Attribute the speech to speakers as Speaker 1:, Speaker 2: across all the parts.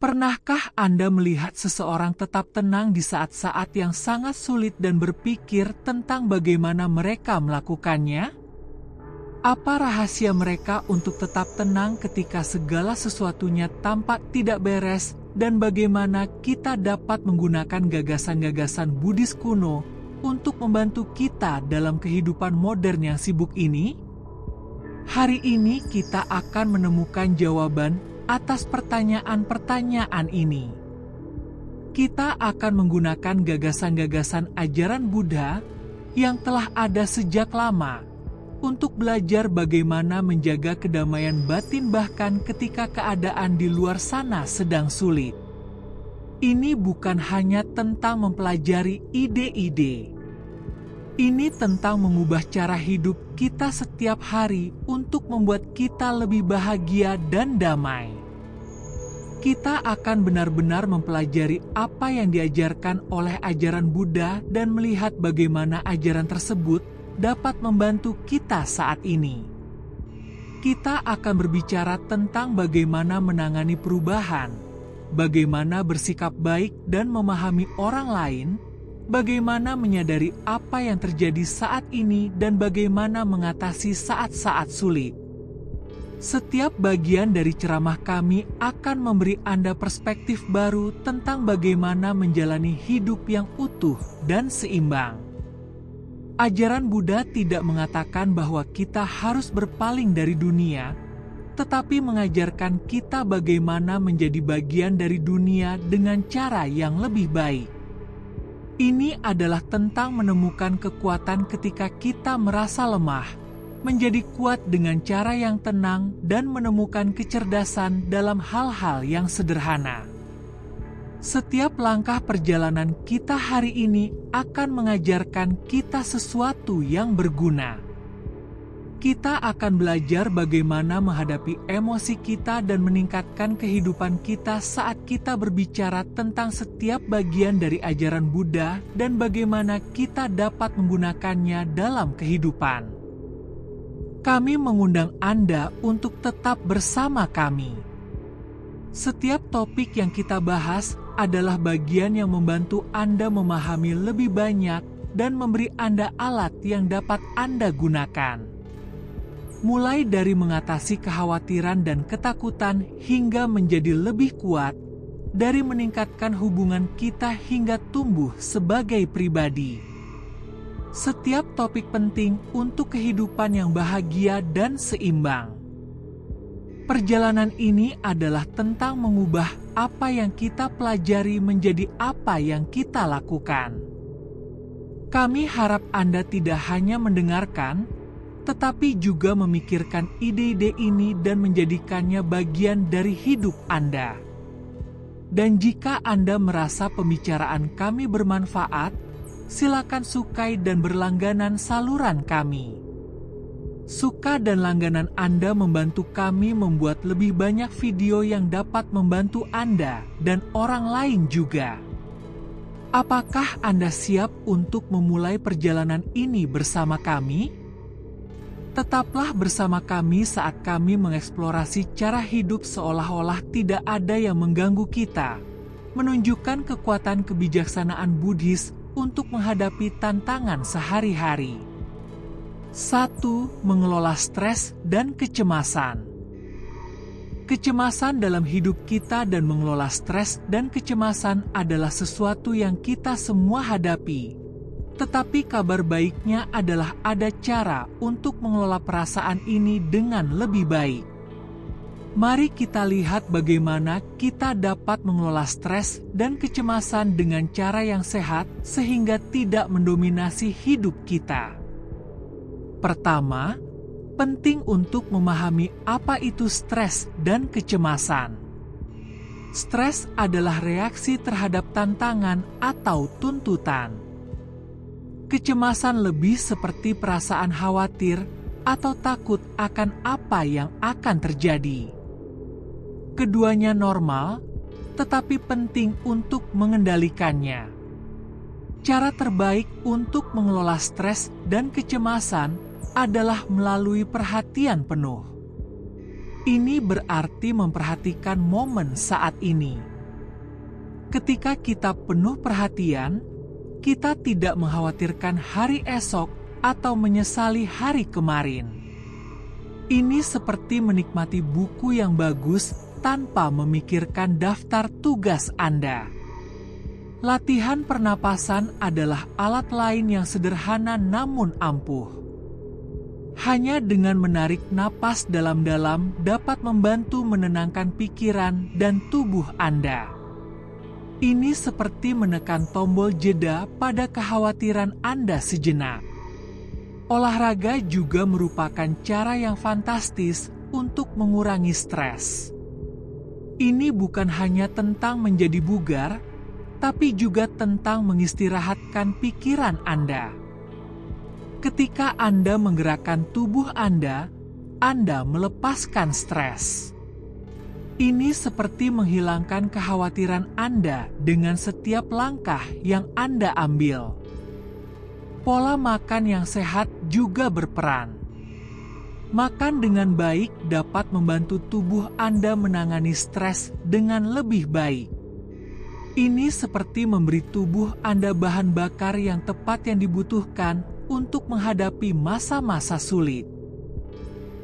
Speaker 1: Pernahkah Anda melihat seseorang tetap tenang di saat-saat yang sangat sulit dan berpikir tentang bagaimana mereka melakukannya? Apa rahasia mereka untuk tetap tenang ketika segala sesuatunya tampak tidak beres, dan bagaimana kita dapat menggunakan gagasan-gagasan Buddhis kuno untuk membantu kita dalam kehidupan modern yang sibuk ini? Hari ini kita akan menemukan jawaban atas pertanyaan-pertanyaan ini. Kita akan menggunakan gagasan-gagasan ajaran Buddha yang telah ada sejak lama untuk belajar bagaimana menjaga kedamaian batin bahkan ketika keadaan di luar sana sedang sulit. Ini bukan hanya tentang mempelajari ide-ide. Ini tentang mengubah cara hidup kita setiap hari untuk membuat kita lebih bahagia dan damai. Kita akan benar-benar mempelajari apa yang diajarkan oleh ajaran Buddha dan melihat bagaimana ajaran tersebut dapat membantu kita saat ini. Kita akan berbicara tentang bagaimana menangani perubahan, bagaimana bersikap baik dan memahami orang lain, bagaimana menyadari apa yang terjadi saat ini dan bagaimana mengatasi saat-saat sulit. Setiap bagian dari ceramah kami akan memberi Anda perspektif baru tentang bagaimana menjalani hidup yang utuh dan seimbang. Ajaran Buddha tidak mengatakan bahwa kita harus berpaling dari dunia, tetapi mengajarkan kita bagaimana menjadi bagian dari dunia dengan cara yang lebih baik. Ini adalah tentang menemukan kekuatan ketika kita merasa lemah, menjadi kuat dengan cara yang tenang dan menemukan kecerdasan dalam hal-hal yang sederhana. Setiap langkah perjalanan kita hari ini akan mengajarkan kita sesuatu yang berguna. Kita akan belajar bagaimana menghadapi emosi kita dan meningkatkan kehidupan kita saat kita berbicara tentang setiap bagian dari ajaran Buddha dan bagaimana kita dapat menggunakannya dalam kehidupan. Kami mengundang Anda untuk tetap bersama kami. Setiap topik yang kita bahas adalah bagian yang membantu Anda memahami lebih banyak dan memberi Anda alat yang dapat Anda gunakan. Mulai dari mengatasi kekhawatiran dan ketakutan hingga menjadi lebih kuat, dari meningkatkan hubungan kita hingga tumbuh sebagai pribadi. Setiap topik penting untuk kehidupan yang bahagia dan seimbang. Perjalanan ini adalah tentang mengubah apa yang kita pelajari menjadi apa yang kita lakukan. Kami harap Anda tidak hanya mendengarkan, tetapi juga memikirkan ide-ide ini dan menjadikannya bagian dari hidup Anda. Dan jika Anda merasa pembicaraan kami bermanfaat, silakan sukai dan berlangganan saluran kami. Suka dan langganan Anda membantu kami membuat lebih banyak video yang dapat membantu Anda dan orang lain juga. Apakah Anda siap untuk memulai perjalanan ini bersama kami? Tetaplah bersama kami saat kami mengeksplorasi cara hidup seolah-olah tidak ada yang mengganggu kita, menunjukkan kekuatan kebijaksanaan Buddhis untuk menghadapi tantangan sehari-hari. 1. Mengelola stres dan kecemasan. Kecemasan dalam hidup kita dan mengelola stres dan kecemasan adalah sesuatu yang kita semua hadapi. Tetapi kabar baiknya adalah ada cara untuk mengelola perasaan ini dengan lebih baik. Mari kita lihat bagaimana kita dapat mengelola stres dan kecemasan dengan cara yang sehat sehingga tidak mendominasi hidup kita. Pertama, penting untuk memahami apa itu stres dan kecemasan. Stres adalah reaksi terhadap tantangan atau tuntutan. Kecemasan lebih seperti perasaan khawatir atau takut akan apa yang akan terjadi. Keduanya normal, tetapi penting untuk mengendalikannya. Cara terbaik untuk mengelola stres dan kecemasan adalah melalui perhatian penuh. Ini berarti memperhatikan momen saat ini. Ketika kita penuh perhatian, kita tidak mengkhawatirkan hari esok atau menyesali hari kemarin. Ini seperti menikmati buku yang bagus tanpa memikirkan daftar tugas Anda. Latihan pernapasan adalah alat lain yang sederhana namun ampuh. Hanya dengan menarik napas dalam-dalam dapat membantu menenangkan pikiran dan tubuh Anda. Ini seperti menekan tombol jeda pada kekhawatiran Anda sejenak. Olahraga juga merupakan cara yang fantastis untuk mengurangi stres. Ini bukan hanya tentang menjadi bugar, tapi juga tentang mengistirahatkan pikiran Anda. Ketika Anda menggerakkan tubuh Anda melepaskan stres. Ini seperti menghilangkan kekhawatiran Anda dengan setiap langkah yang Anda ambil. Pola makan yang sehat juga berperan. Makan dengan baik dapat membantu tubuh Anda menangani stres dengan lebih baik. Ini seperti memberi tubuh Anda bahan bakar yang tepat yang dibutuhkan untuk menghadapi masa-masa sulit.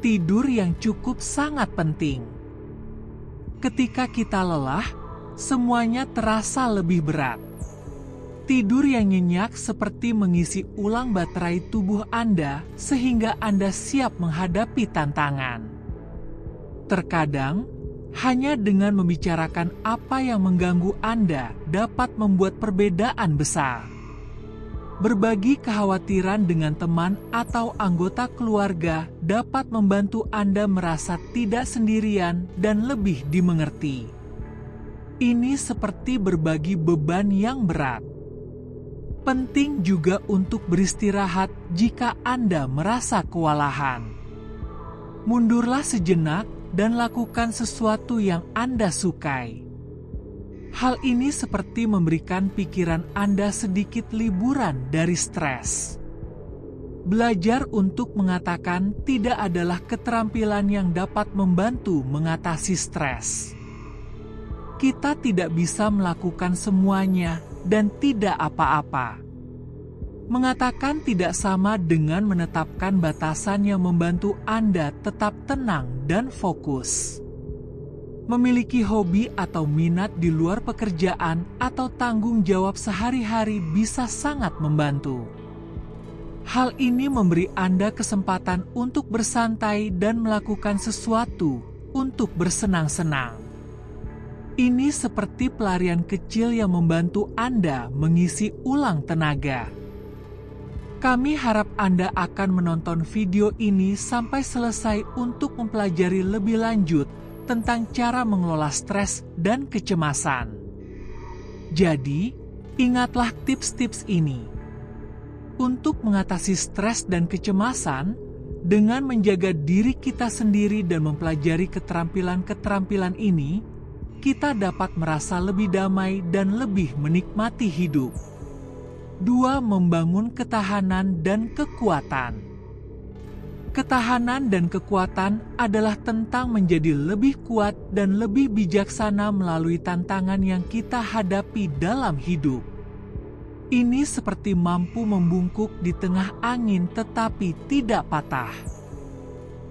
Speaker 1: Tidur yang cukup sangat penting. Ketika kita lelah, semuanya terasa lebih berat. Tidur yang nyenyak seperti mengisi ulang baterai tubuh Anda sehingga Anda siap menghadapi tantangan. Terkadang, hanya dengan membicarakan apa yang mengganggu Anda dapat membuat perbedaan besar. Berbagi kekhawatiran dengan teman atau anggota keluarga dapat membantu Anda merasa tidak sendirian dan lebih dimengerti. Ini seperti berbagi beban yang berat. Penting juga untuk beristirahat jika Anda merasa kewalahan. Mundurlah sejenak dan lakukan sesuatu yang Anda sukai. Hal ini seperti memberikan pikiran Anda sedikit liburan dari stres. Belajar untuk mengatakan tidak adalah keterampilan yang dapat membantu mengatasi stres. Kita tidak bisa melakukan semuanya dan tidak apa-apa. Mengatakan tidak sama dengan menetapkan batasan yang membantu Anda tetap tenang dan fokus. Memiliki hobi atau minat di luar pekerjaan atau tanggung jawab sehari-hari bisa sangat membantu. Hal ini memberi Anda kesempatan untuk bersantai dan melakukan sesuatu untuk bersenang-senang. Ini seperti pelarian kecil yang membantu Anda mengisi ulang tenaga. Kami harap Anda akan menonton video ini sampai selesai untuk mempelajari lebih lanjut tentang cara mengelola stres dan kecemasan. Jadi, ingatlah tips-tips ini. Untuk mengatasi stres dan kecemasan, dengan menjaga diri kita sendiri dan mempelajari keterampilan-keterampilan ini, kita dapat merasa lebih damai dan lebih menikmati hidup. 2. Membangun ketahanan dan kekuatan. Ketahanan dan kekuatan adalah tentang menjadi lebih kuat dan lebih bijaksana melalui tantangan yang kita hadapi dalam hidup. Ini seperti mampu membungkuk di tengah angin tetapi tidak patah.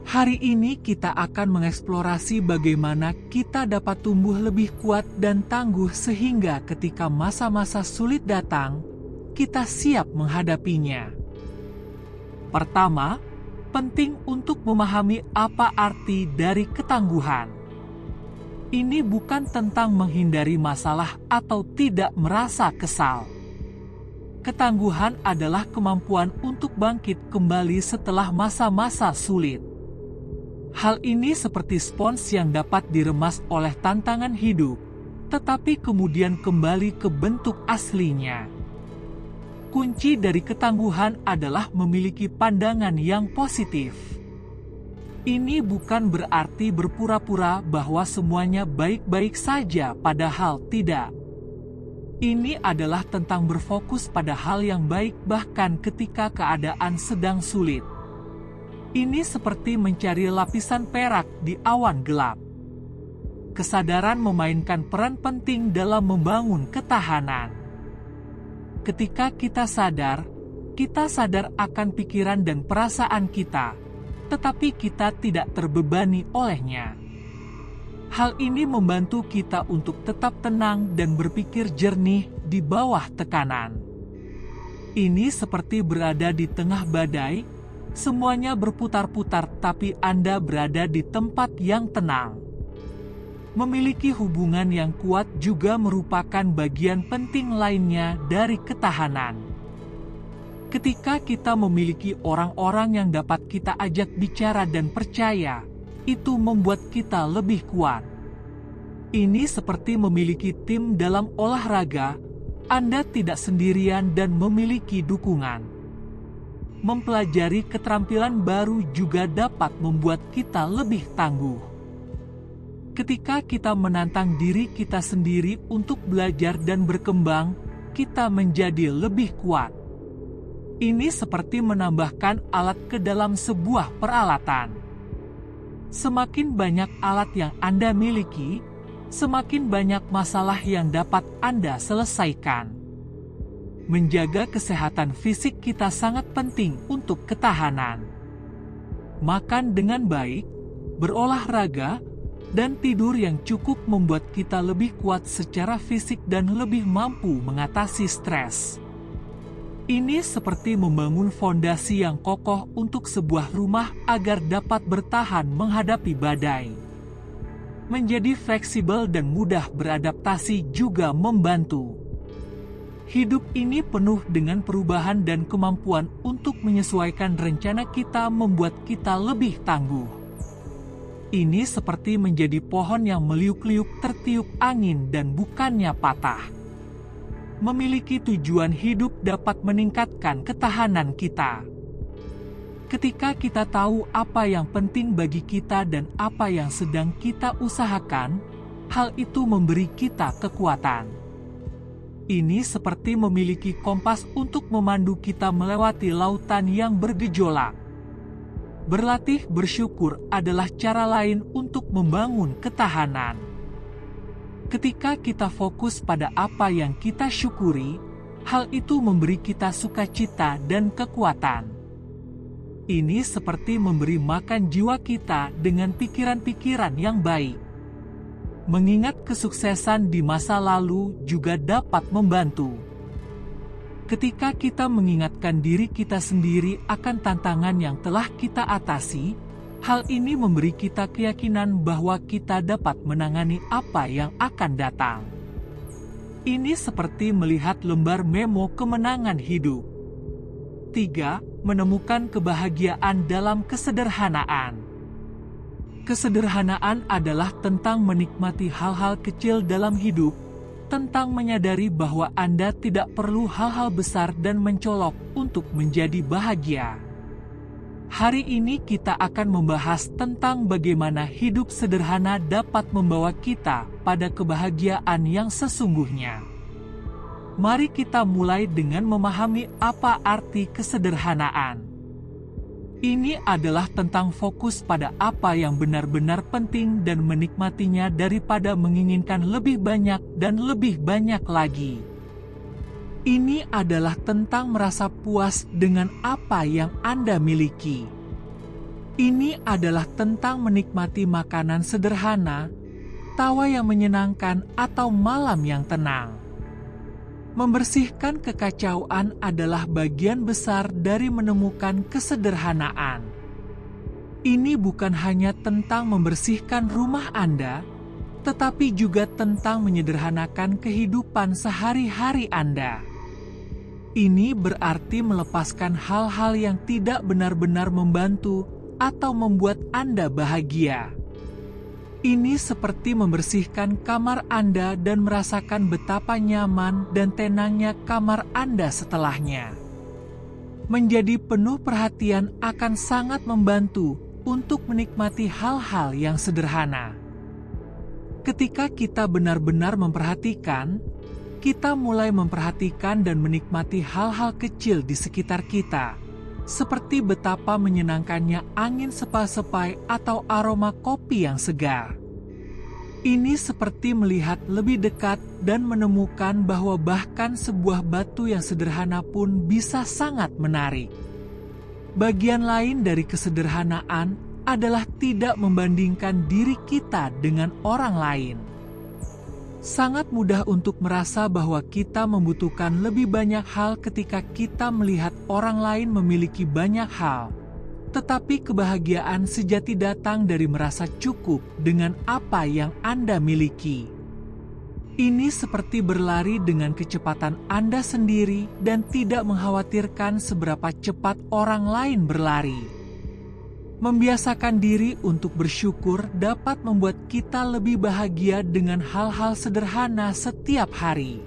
Speaker 1: Hari ini kita akan mengeksplorasi bagaimana kita dapat tumbuh lebih kuat dan tangguh sehingga ketika masa-masa sulit datang, kita siap menghadapinya. Pertama, penting untuk memahami apa arti dari ketangguhan. Ini bukan tentang menghindari masalah atau tidak merasa kesal. Ketangguhan adalah kemampuan untuk bangkit kembali setelah masa-masa sulit. Hal ini seperti spons yang dapat diremas oleh tantangan hidup, tetapi kemudian kembali ke bentuk aslinya. Kunci dari ketangguhan adalah memiliki pandangan yang positif. Ini bukan berarti berpura-pura bahwa semuanya baik-baik saja, padahal tidak. Ini adalah tentang berfokus pada hal yang baik bahkan ketika keadaan sedang sulit. Ini seperti mencari lapisan perak di awan gelap. kesadaran memainkan peran penting dalam membangun ketahanan. Ketika kita sadar akan pikiran dan perasaan kita, tetapi kita tidak terbebani olehnya. Hal ini membantu kita untuk tetap tenang dan berpikir jernih di bawah tekanan. Ini seperti berada di tengah badai, semuanya berputar-putar tapi Anda berada di tempat yang tenang. Memiliki hubungan yang kuat juga merupakan bagian penting lainnya dari ketahanan. Ketika kita memiliki orang-orang yang dapat kita ajak bicara dan percaya, itu membuat kita lebih kuat. Ini seperti memiliki tim dalam olahraga, Anda tidak sendirian dan memiliki dukungan. Mempelajari keterampilan baru juga dapat membuat kita lebih tangguh. Ketika kita menantang diri kita sendiri untuk belajar dan berkembang, kita menjadi lebih kuat. Ini seperti menambahkan alat ke dalam sebuah peralatan. Semakin banyak alat yang Anda miliki, semakin banyak masalah yang dapat Anda selesaikan. Menjaga kesehatan fisik kita sangat penting untuk ketahanan. Makan dengan baik, berolahraga, dan tidur yang cukup membuat kita lebih kuat secara fisik dan lebih mampu mengatasi stres. Ini seperti membangun fondasi yang kokoh untuk sebuah rumah agar dapat bertahan menghadapi badai. Menjadi fleksibel dan mudah beradaptasi juga membantu. Hidup ini penuh dengan perubahan dan kemampuan untuk menyesuaikan rencana kita membuat kita lebih tangguh. Ini seperti menjadi pohon yang meliuk-liuk tertiup angin dan bukannya patah. Memiliki tujuan hidup dapat meningkatkan ketahanan kita. Ketika kita tahu apa yang penting bagi kita dan apa yang sedang kita usahakan, hal itu memberi kita kekuatan. Ini seperti memiliki kompas untuk memandu kita melewati lautan yang bergejolak. Berlatih bersyukur adalah cara lain untuk membangun ketahanan. Ketika kita fokus pada apa yang kita syukuri, hal itu memberi kita sukacita dan kekuatan. Ini seperti memberi makan jiwa kita dengan pikiran-pikiran yang baik. Mengingat kesuksesan di masa lalu juga dapat membantu. Ketika kita mengingatkan diri kita sendiri akan tantangan yang telah kita atasi, hal ini memberi kita keyakinan bahwa kita dapat menangani apa yang akan datang. Ini seperti melihat lembar memo kemenangan hidup. 3. Menemukan kebahagiaan dalam kesederhanaan. Kesederhanaan adalah tentang menikmati hal-hal kecil dalam hidup, tentang menyadari bahwa Anda tidak perlu hal-hal besar dan mencolok untuk menjadi bahagia. Hari ini kita akan membahas tentang bagaimana hidup sederhana dapat membawa kita pada kebahagiaan yang sesungguhnya. Mari kita mulai dengan memahami apa arti kesederhanaan. Ini adalah tentang fokus pada apa yang benar-benar penting dan menikmatinya daripada menginginkan lebih banyak dan lebih banyak lagi. Ini adalah tentang merasa puas dengan apa yang Anda miliki. Ini adalah tentang menikmati makanan sederhana, tawa yang menyenangkan, atau malam yang tenang. Membersihkan kekacauan adalah bagian besar dari menemukan kesederhanaan. Ini bukan hanya tentang membersihkan rumah Anda, tetapi juga tentang menyederhanakan kehidupan sehari-hari Anda. Ini berarti melepaskan hal-hal yang tidak benar-benar membantu atau membuat Anda bahagia. Ini seperti membersihkan kamar Anda dan merasakan betapa nyaman dan tenangnya kamar Anda setelahnya. Menjadi penuh perhatian akan sangat membantu untuk menikmati hal-hal yang sederhana. Ketika kita benar-benar memperhatikan, kita mulai memperhatikan dan menikmati hal-hal kecil di sekitar kita, seperti betapa menyenangkannya angin sepa-sepai atau aroma kopi yang segar. Ini seperti melihat lebih dekat dan menemukan bahwa bahkan sebuah batu yang sederhana pun bisa sangat menarik. Bagian lain dari kesederhanaan adalah tidak membandingkan diri kita dengan orang lain. Sangat mudah untuk merasa bahwa kita membutuhkan lebih banyak hal ketika kita melihat orang lain memiliki banyak hal. Tetapi kebahagiaan sejati datang dari merasa cukup dengan apa yang Anda miliki. Ini seperti berlari dengan kecepatan Anda sendiri dan tidak mengkhawatirkan seberapa cepat orang lain berlari. Membiasakan diri untuk bersyukur dapat membuat kita lebih bahagia dengan hal-hal sederhana setiap hari.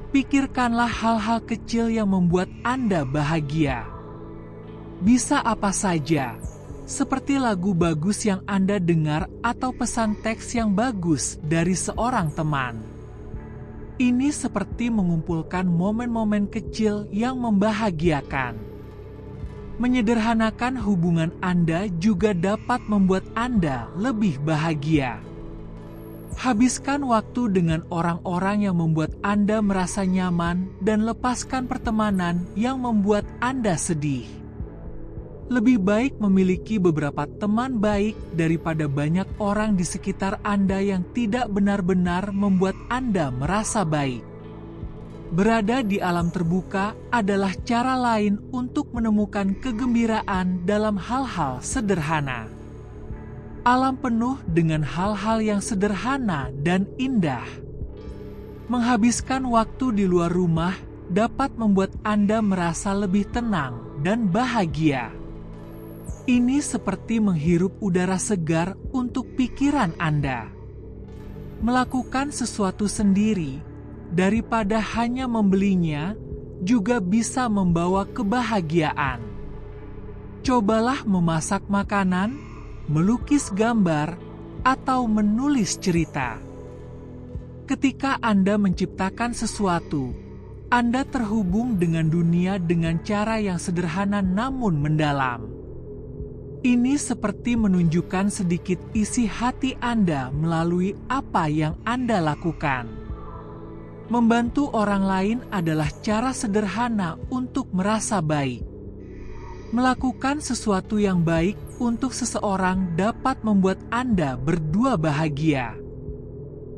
Speaker 1: Pikirkanlah hal-hal kecil yang membuat Anda bahagia. Bisa apa saja, seperti lagu bagus yang Anda dengar atau pesan teks yang bagus dari seorang teman. Ini seperti mengumpulkan momen-momen kecil yang membahagiakan. Menyederhanakan hubungan Anda juga dapat membuat Anda lebih bahagia. Habiskan waktu dengan orang-orang yang membuat Anda merasa nyaman dan lepaskan pertemanan yang membuat Anda sedih. Lebih baik memiliki beberapa teman baik daripada banyak orang di sekitar Anda yang tidak benar-benar membuat Anda merasa baik. Berada di alam terbuka adalah cara lain untuk menemukan kegembiraan dalam hal-hal sederhana. Alam penuh dengan hal-hal yang sederhana dan indah. Menghabiskan waktu di luar rumah dapat membuat Anda merasa lebih tenang dan bahagia. Ini seperti menghirup udara segar untuk pikiran Anda. Melakukan sesuatu sendiri, daripada hanya membelinya, juga bisa membawa kebahagiaan. Cobalah memasak makanan, melukis gambar, atau menulis cerita. Ketika Anda menciptakan sesuatu, Anda terhubung dengan dunia dengan cara yang sederhana namun mendalam. Ini seperti menunjukkan sedikit isi hati Anda melalui apa yang Anda lakukan. Membantu orang lain adalah cara sederhana untuk merasa baik. Melakukan sesuatu yang baik untuk seseorang dapat membuat Anda berdua bahagia.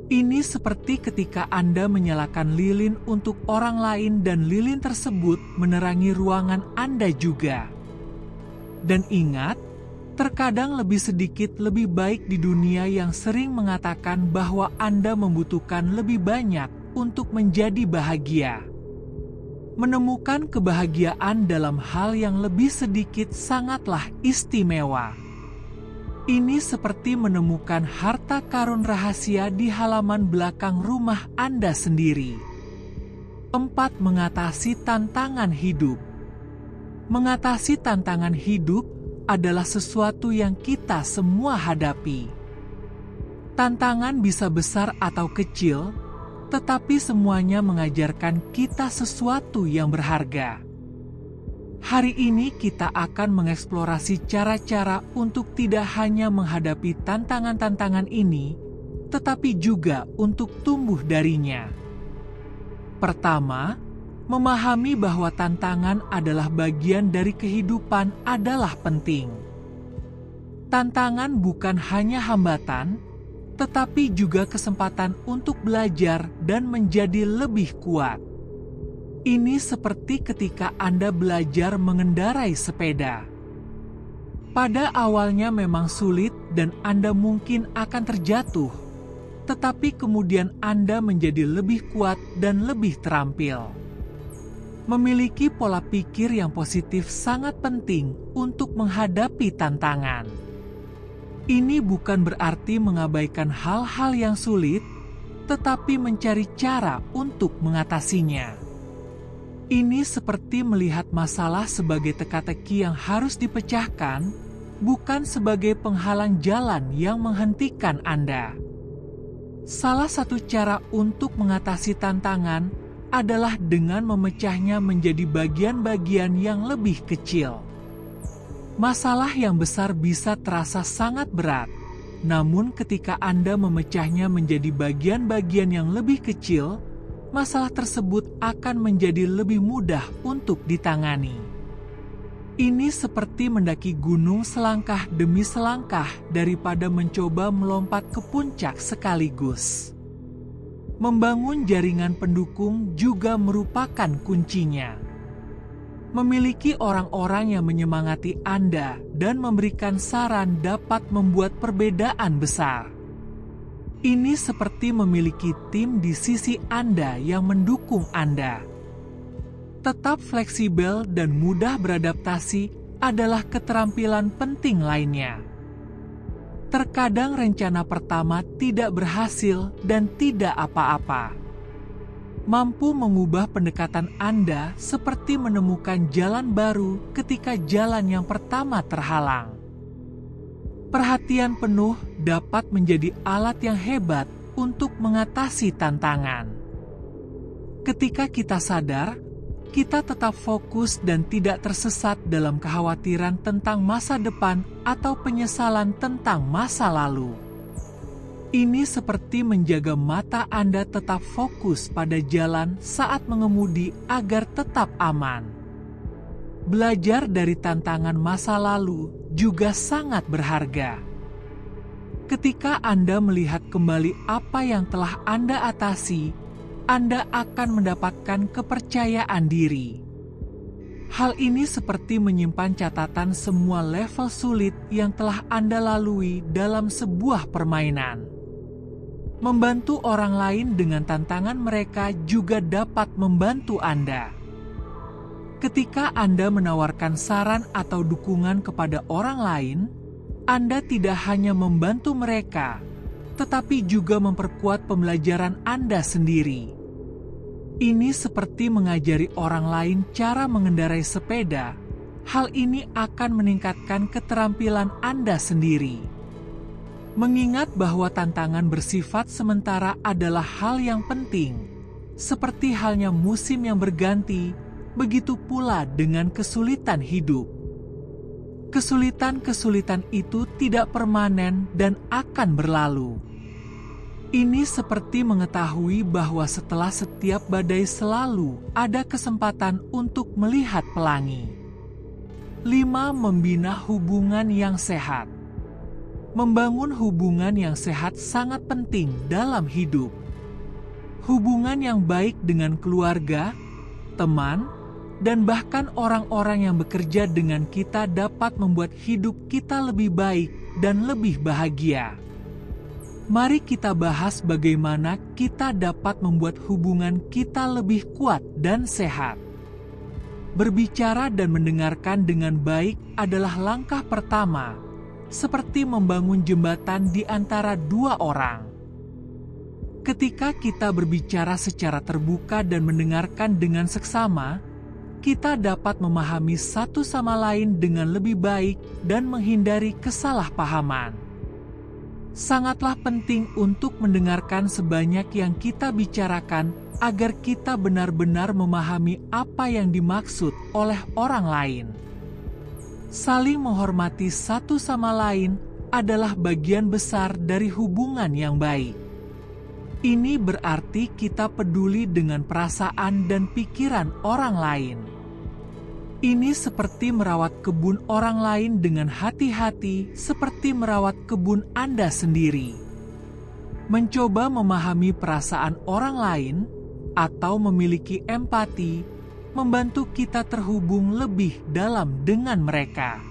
Speaker 1: Ini seperti ketika Anda menyalakan lilin untuk orang lain dan lilin tersebut menerangi ruangan Anda juga. Dan ingat, terkadang lebih baik di dunia yang sering mengatakan bahwa Anda membutuhkan lebih banyak untuk menjadi bahagia. Menemukan kebahagiaan dalam hal yang lebih sedikit sangatlah istimewa. Ini seperti menemukan harta karun rahasia di halaman belakang rumah Anda sendiri. 4. Mengatasi tantangan hidup. Mengatasi tantangan hidup adalah sesuatu yang kita semua hadapi. Tantangan bisa besar atau kecil, tetapi semuanya mengajarkan kita sesuatu yang berharga. Hari ini kita akan mengeksplorasi cara-cara untuk tidak hanya menghadapi tantangan-tantangan ini, tetapi juga untuk tumbuh darinya. Pertama, memahami bahwa tantangan adalah bagian dari kehidupan adalah penting. Tantangan bukan hanya hambatan, tetapi juga kesempatan untuk belajar dan menjadi lebih kuat. Ini seperti ketika Anda belajar mengendarai sepeda. Pada awalnya memang sulit dan Anda mungkin akan terjatuh, tetapi kemudian Anda menjadi lebih kuat dan lebih terampil. Memiliki pola pikir yang positif sangat penting untuk menghadapi tantangan. Ini bukan berarti mengabaikan hal-hal yang sulit, tetapi mencari cara untuk mengatasinya. Ini seperti melihat masalah sebagai teka-teki yang harus dipecahkan, bukan sebagai penghalang jalan yang menghentikan Anda. Salah satu cara untuk mengatasi tantangan adalah dengan memecahnya menjadi bagian-bagian yang lebih kecil. Masalah yang besar bisa terasa sangat berat, Namun ketika Anda memecahnya menjadi bagian-bagian yang lebih kecil, masalah tersebut akan menjadi lebih mudah untuk ditangani. Ini seperti mendaki gunung selangkah demi selangkah daripada mencoba melompat ke puncak sekaligus. Membangun jaringan pendukung juga merupakan kuncinya. Memiliki orang-orang yang menyemangati Anda dan memberikan saran dapat membuat perbedaan besar. Ini seperti memiliki tim di sisi Anda yang mendukung Anda. Tetap fleksibel dan mudah beradaptasi adalah keterampilan penting lainnya. Terkadang rencana pertama tidak berhasil dan tidak apa-apa. Mampu mengubah pendekatan Anda seperti menemukan jalan baru ketika jalan yang pertama terhalang. Perhatian penuh dapat menjadi alat yang hebat untuk mengatasi tantangan. Ketika kita sadar, kita tetap fokus dan tidak tersesat dalam kekhawatiran tentang masa depan atau penyesalan tentang masa lalu. Ini seperti menjaga mata Anda tetap fokus pada jalan saat mengemudi agar tetap aman. Belajar dari tantangan masa lalu juga sangat berharga. Ketika Anda melihat kembali apa yang telah Anda atasi, Anda akan mendapatkan kepercayaan diri. Hal ini seperti menyimpan catatan semua level sulit yang telah Anda lalui dalam sebuah permainan. Membantu orang lain dengan tantangan mereka juga dapat membantu Anda. Ketika Anda menawarkan saran atau dukungan kepada orang lain, Anda tidak hanya membantu mereka, tetapi juga memperkuat pembelajaran Anda sendiri. Ini seperti mengajari orang lain cara mengendarai sepeda. Hal ini akan meningkatkan keterampilan Anda sendiri. Mengingat bahwa tantangan bersifat sementara adalah hal yang penting, seperti halnya musim yang berganti, begitu pula dengan kesulitan hidup. Kesulitan-kesulitan itu tidak permanen dan akan berlalu. Ini seperti mengetahui bahwa setelah setiap badai selalu ada kesempatan untuk melihat pelangi. 5. Membina hubungan yang sehat. Membangun hubungan yang sehat sangat penting dalam hidup. Hubungan yang baik dengan keluarga, teman, dan bahkan orang-orang yang bekerja dengan kita dapat membuat hidup kita lebih baik dan lebih bahagia. Mari kita bahas bagaimana kita dapat membuat hubungan kita lebih kuat dan sehat. Berbicara dan mendengarkan dengan baik adalah langkah pertama, seperti membangun jembatan di antara dua orang. Ketika kita berbicara secara terbuka dan mendengarkan dengan seksama, kita dapat memahami satu sama lain dengan lebih baik dan menghindari kesalahpahaman. Sangatlah penting untuk mendengarkan sebanyak yang kita bicarakan agar kita benar-benar memahami apa yang dimaksud oleh orang lain. Saling menghormati satu sama lain adalah bagian besar dari hubungan yang baik. Ini berarti kita peduli dengan perasaan dan pikiran orang lain. Ini seperti merawat kebun orang lain dengan hati-hati, seperti merawat kebun Anda sendiri. Mencoba memahami perasaan orang lain atau memiliki empati membantu kita terhubung lebih dalam dengan mereka.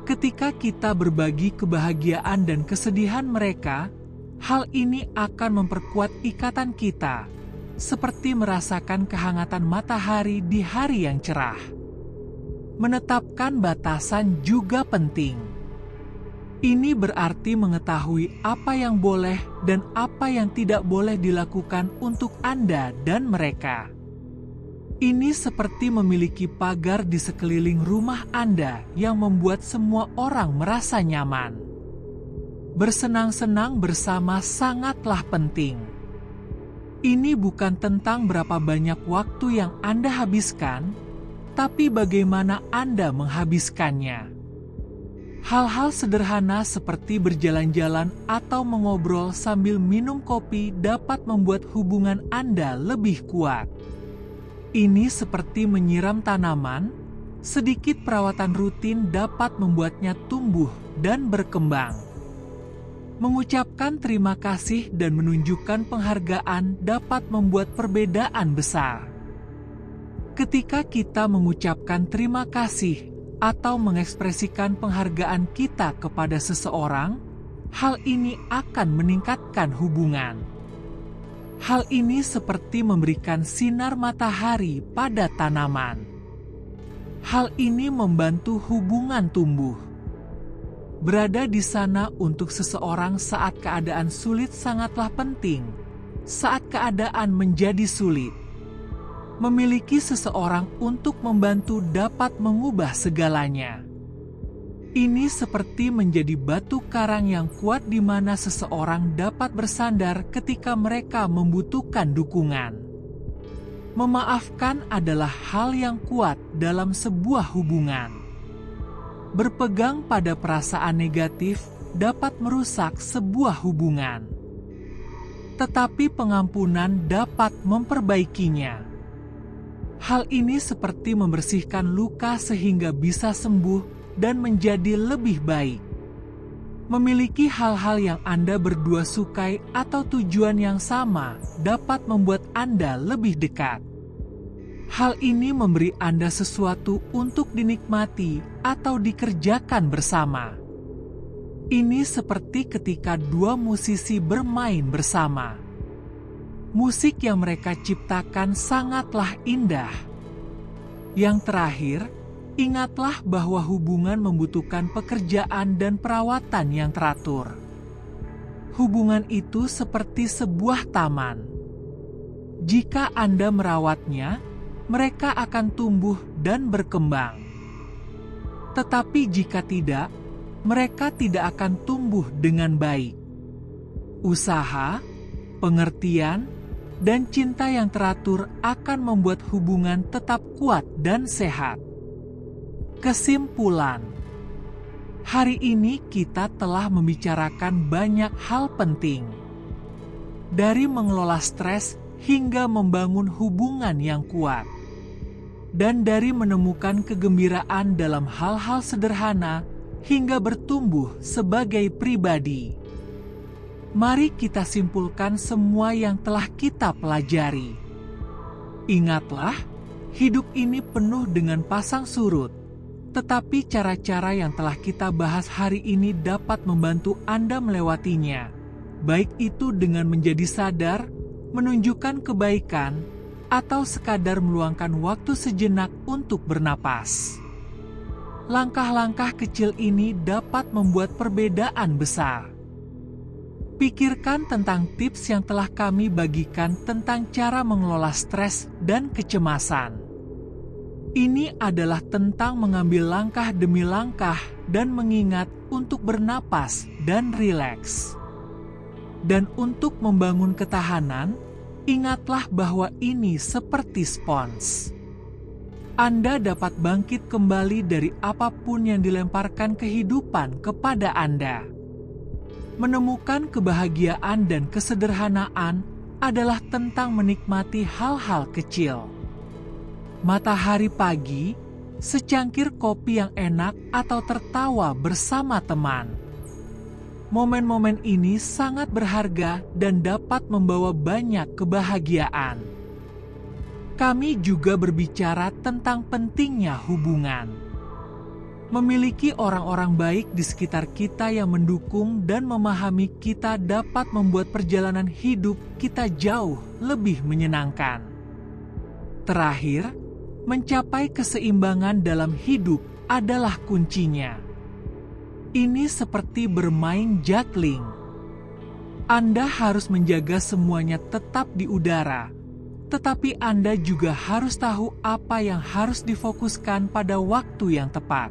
Speaker 1: Ketika kita berbagi kebahagiaan dan kesedihan mereka, hal ini akan memperkuat ikatan kita, seperti merasakan kehangatan matahari di hari yang cerah. Menetapkan batasan juga penting. Ini berarti mengetahui apa yang boleh dan apa yang tidak boleh dilakukan untuk Anda dan mereka. Ini seperti memiliki pagar di sekeliling rumah Anda yang membuat semua orang merasa nyaman. Bersenang-senang bersama sangatlah penting. Ini bukan tentang berapa banyak waktu yang Anda habiskan, tapi bagaimana Anda menghabiskannya. Hal-hal sederhana seperti berjalan-jalan atau mengobrol sambil minum kopi dapat membuat hubungan Anda lebih kuat. Ini seperti menyiram tanaman, sedikit perawatan rutin dapat membuatnya tumbuh dan berkembang. Mengucapkan terima kasih dan menunjukkan penghargaan dapat membuat perbedaan besar. Ketika kita mengucapkan terima kasih atau mengekspresikan penghargaan kita kepada seseorang, hal ini akan meningkatkan hubungan. Hal ini seperti memberikan sinar matahari pada tanaman. Hal ini membantu hubungan tumbuh. Berada di sana untuk seseorang saat keadaan sulit sangatlah penting. Saat keadaan menjadi sulit, memiliki seseorang untuk membantu dapat mengubah segalanya. Ini seperti menjadi batu karang yang kuat di mana seseorang dapat bersandar ketika mereka membutuhkan dukungan. Memaafkan adalah hal yang kuat dalam sebuah hubungan. Berpegang pada perasaan negatif dapat merusak sebuah hubungan. Tetapi pengampunan dapat memperbaikinya. Hal ini seperti membersihkan luka sehingga bisa sembuh dan menjadi lebih baik. Memiliki hal-hal yang Anda berdua sukai atau tujuan yang sama dapat membuat Anda lebih dekat. Hal ini memberi Anda sesuatu untuk dinikmati atau dikerjakan bersama. Ini seperti ketika dua musisi bermain bersama. Musik yang mereka ciptakan sangatlah indah. Yang terakhir, ingatlah bahwa hubungan membutuhkan pekerjaan dan perawatan yang teratur. Hubungan itu seperti sebuah taman. Jika Anda merawatnya, mereka akan tumbuh dan berkembang. Tetapi jika tidak, mereka tidak akan tumbuh dengan baik. Usaha, pengertian, dan cinta yang teratur akan membuat hubungan tetap kuat dan sehat. Kesimpulan, hari ini kita telah membicarakan banyak hal penting. Dari mengelola stres hingga membangun hubungan yang kuat. Dan dari menemukan kegembiraan dalam hal-hal sederhana hingga bertumbuh sebagai pribadi. Mari kita simpulkan semua yang telah kita pelajari. Ingatlah, hidup ini penuh dengan pasang surut, tetapi cara-cara yang telah kita bahas hari ini dapat membantu Anda melewatinya, baik itu dengan menjadi sadar, menunjukkan kebaikan, atau sekadar meluangkan waktu sejenak untuk bernapas. Langkah-langkah kecil ini dapat membuat perbedaan besar. Pikirkan tentang tips yang telah kami bagikan tentang cara mengelola stres dan kecemasan. Ini adalah tentang mengambil langkah demi langkah dan mengingat untuk bernapas dan rileks. Dan untuk membangun ketahanan, ingatlah bahwa ini seperti spons. Anda dapat bangkit kembali dari apapun yang dilemparkan kehidupan kepada Anda. Menemukan kebahagiaan dan kesederhanaan adalah tentang menikmati hal-hal kecil. Matahari pagi, secangkir kopi yang enak, atau tertawa bersama teman. Momen-momen ini sangat berharga dan dapat membawa banyak kebahagiaan. Kami juga berbicara tentang pentingnya hubungan. Memiliki orang-orang baik di sekitar kita yang mendukung dan memahami kita dapat membuat perjalanan hidup kita jauh lebih menyenangkan. Terakhir, mencapai keseimbangan dalam hidup adalah kuncinya. Ini seperti bermain juggling. Anda harus menjaga semuanya tetap di udara, tetapi Anda juga harus tahu apa yang harus difokuskan pada waktu yang tepat.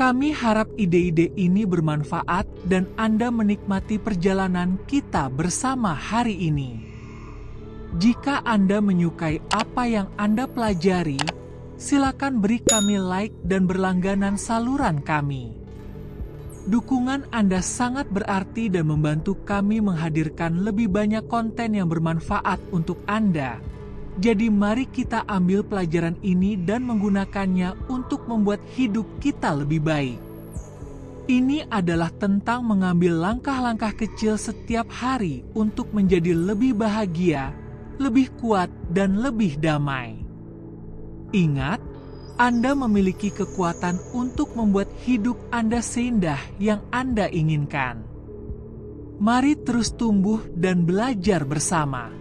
Speaker 1: Kami harap ide-ide ini bermanfaat dan Anda menikmati perjalanan kita bersama hari ini. Jika Anda menyukai apa yang Anda pelajari, silakan beri kami like dan berlangganan saluran kami. Dukungan Anda sangat berarti dan membantu kami menghadirkan lebih banyak konten yang bermanfaat untuk Anda. Jadi mari kita ambil pelajaran ini dan menggunakannya untuk membuat hidup kita lebih baik. Ini adalah tentang mengambil langkah-langkah kecil setiap hari untuk menjadi lebih bahagia, lebih kuat, dan lebih damai. Ingat, Anda memiliki kekuatan untuk membuat hidup Anda seindah yang Anda inginkan. Mari terus tumbuh dan belajar bersama.